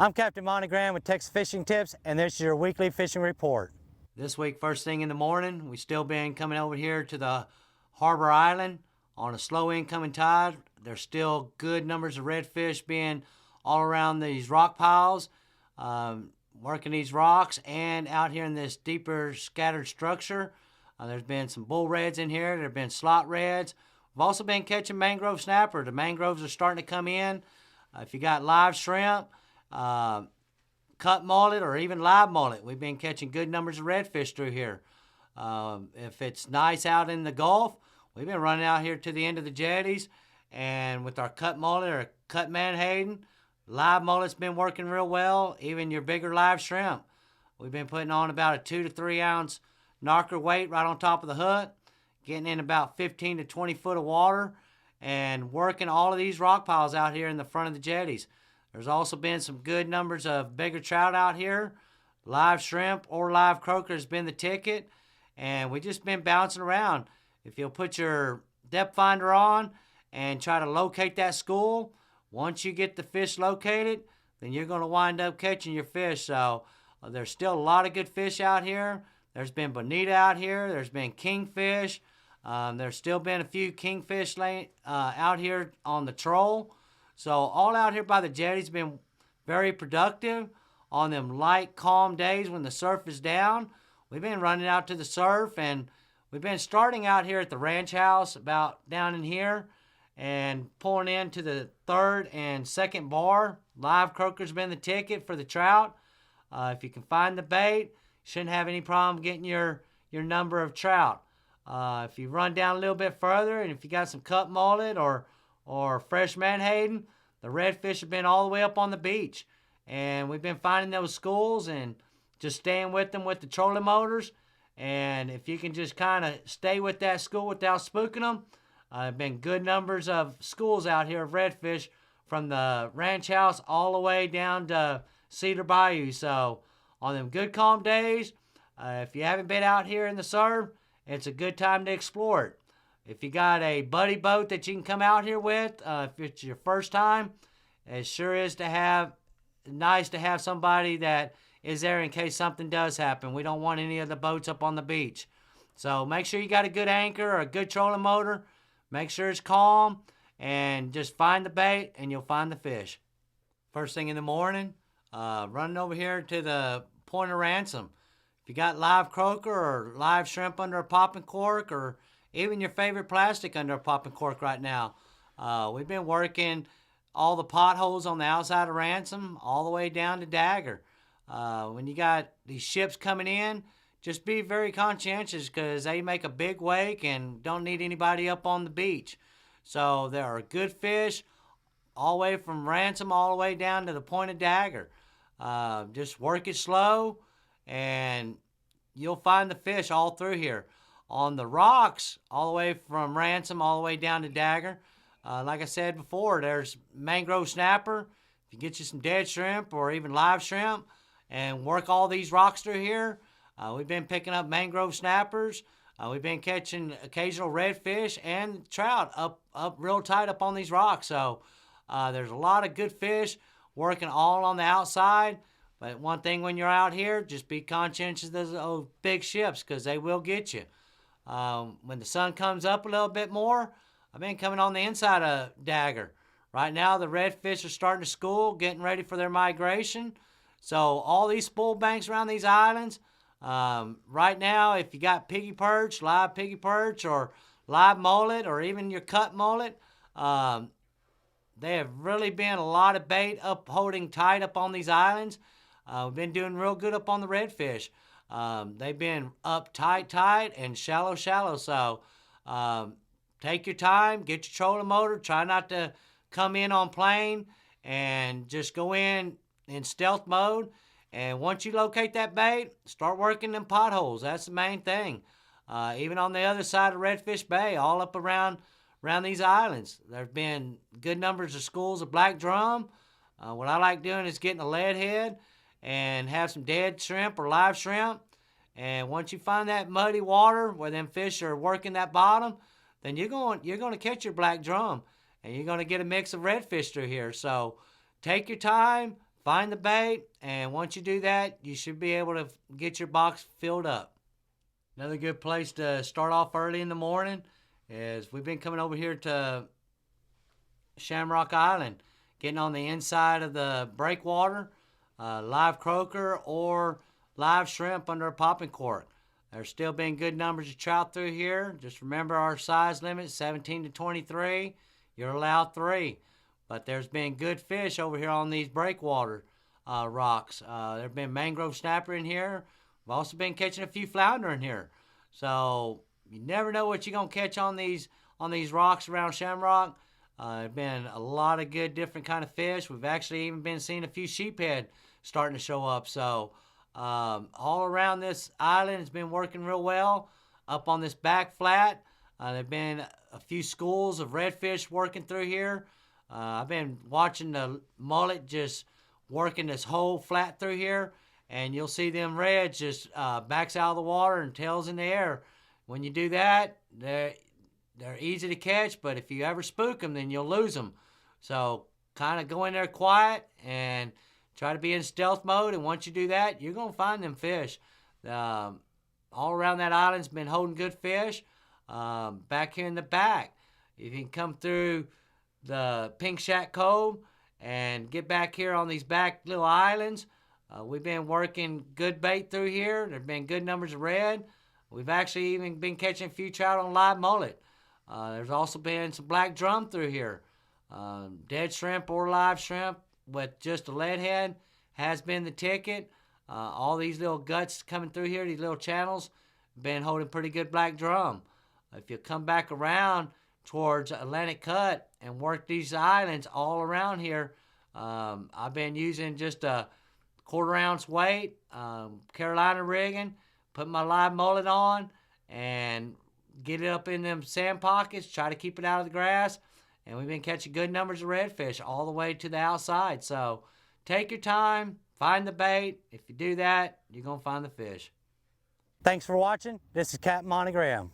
I'm Captain Monty Graham with Texas Fishing Tips, and this is your weekly fishing report. This week, first thing in the morning, we still been coming over here to the Harbor Island on a slow incoming tide. There's still good numbers of redfish being all around these rock piles, working these rocks, and out here in this deeper scattered structure. There's been some bull reds in here. There have been slot reds. We've also been catching mangrove snapper. The mangroves are starting to come in. If you got live shrimp, cut mullet, or even live mullet, we've been catching good numbers of redfish through here. If it's nice out in the Gulf, we've been running out here to the end of the jetties, and with our cut mullet or cut menhaden, live mullet's been working real well. Even your bigger live shrimp, we've been putting on about a 2 to 3 ounce knocker weight right on top of the hook, getting in about 15 to 20 foot of water, and working all of these rock piles out here in the front of the jetties. There's also been some good numbers of bigger trout out here. Live shrimp or live croaker has been the ticket, and we just been bouncing around. If you'll put your depth finder on and try to locate that school, once you get the fish located, then you're going to wind up catching your fish. So there's still a lot of good fish out here. There's been bonita out here. There's been kingfish. There's still been a few kingfish out here on the troll. So all out here by the jetty's been very productive on them light, calm days when the surf is down. We've been running out to the surf, and we've been starting out here at the ranch house about down in here and pulling into the third and second bar. Live croaker's been the ticket for the trout. If you can find the bait, shouldn't have any problem getting your number of trout. If you run down a little bit further, and if you got some cut mullet or fresh menhaden, the redfish have been all the way up on the beach. And we've been finding those schools and just staying with them with the trolling motors. And if you can just kind of stay with that school without spooking them, been good numbers of schools out here of redfish from the ranch house all the way down to Cedar Bayou. So on them good calm days, if you haven't been out here in the surf, it's a good time to explore it. If you got a buddy boat that you can come out here with, if it's your first time, it sure is nice to have somebody that is there in case something does happen. We don't want any of the boats up on the beach. So make sure you got a good anchor or a good trolling motor. Make sure it's calm, and just find the bait and you'll find the fish. First thing in the morning, running over here to the Point of Ransom. If you got live croaker or live shrimp under a popping cork, or even your favorite plastic under a popping cork right now, we've been working all the potholes on the outside of Ransom all the way down to Dagger. When you got these ships coming in, just be very conscientious because they make a big wake and don't need anybody up on the beach. So there are good fish all the way from Ransom all the way down to the Point of Dagger. Just work it slow and you'll find the fish all through here. On the rocks, all the way from Ransom all the way down to Dagger, like I said before, there's mangrove snapper. If you get you some dead shrimp or even live shrimp and work all these rocks through here, we've been picking up mangrove snappers. We've been catching occasional redfish and trout up real tight up on these rocks. So there's a lot of good fish working all on the outside. But one thing when you're out here, just be conscientious of those big ships because they will get you. When the sun comes up a little bit more, I've been coming on the inside of Dagger. Right now, the redfish are starting to school, getting ready for their migration. So all these spool banks around these islands, right now, if you got piggy perch, live piggy perch, or live mullet, or even your cut mullet, they have really been a lot of bait up holding tight up on these islands. We've been doing real good up on the redfish. They've been up tight, and shallow. So take your time, get your trolling motor. Try not to come in on plane and just go in stealth mode. And once you locate that bait, start working them potholes. That's the main thing. Even on the other side of Redfish Bay, all up around these islands, there's been good numbers of schools of black drum. What I like doing is getting a lead head and have some dead shrimp or live shrimp. And once you find that muddy water where them fish are working that bottom, then you're going to catch your black drum, and you're going to get a mix of redfish through here. So take your time, find the bait, and once you do that, you should be able to get your box filled up. Another good place to start off early in the morning is we've been coming over here to Shamrock Island, getting on the inside of the breakwater, live croaker or live shrimp under a popping cork. There's still been good numbers of trout through here. Just remember our size limit, 17 to 23. You're allowed 3. But there's been good fish over here on these breakwater rocks. There have been mangrove snapper in here. We've also been catching a few flounder in here. So you never know what you're going to catch on these rocks around Shamrock. There's been a lot of good different kind of fish. We've actually even been seeing a few sheephead starting to show up. So all around this island it's been working real well. Up on this back flat, there have been a few schools of redfish working through here. I've been watching the mullet just working this whole flat through here, and you'll see them reds just backs out of the water and tails in the air. When you do that, they're easy to catch, but if you ever spook them, then you'll lose them. So kind of go in there quiet and try to be in stealth mode, and once you do that, you're going to find them fish. All around that island's been holding good fish. Back here in the back, you can come through the Pink Shack Cove and get back here on these back little islands. We've been working good bait through here. There have been good numbers of red. We've actually even been catching a few trout on live mullet. There's also been some black drum through here. Dead shrimp or live shrimp with just a lead head has been the ticket. All these little guts coming through here, these little channels, been holding pretty good black drum. If you come back around towards Atlantic Cut and work these islands all around here, I've been using just a 1/4 ounce weight, Carolina rigging, put my live mullet on and get it up in them sand pockets, try to keep it out of the grass, and we've been catching good numbers of redfish all the way to the outside. So take your time, find the bait. If you do that, you're going to find the fish. Thanks for watching. This is Captain Monty Graham.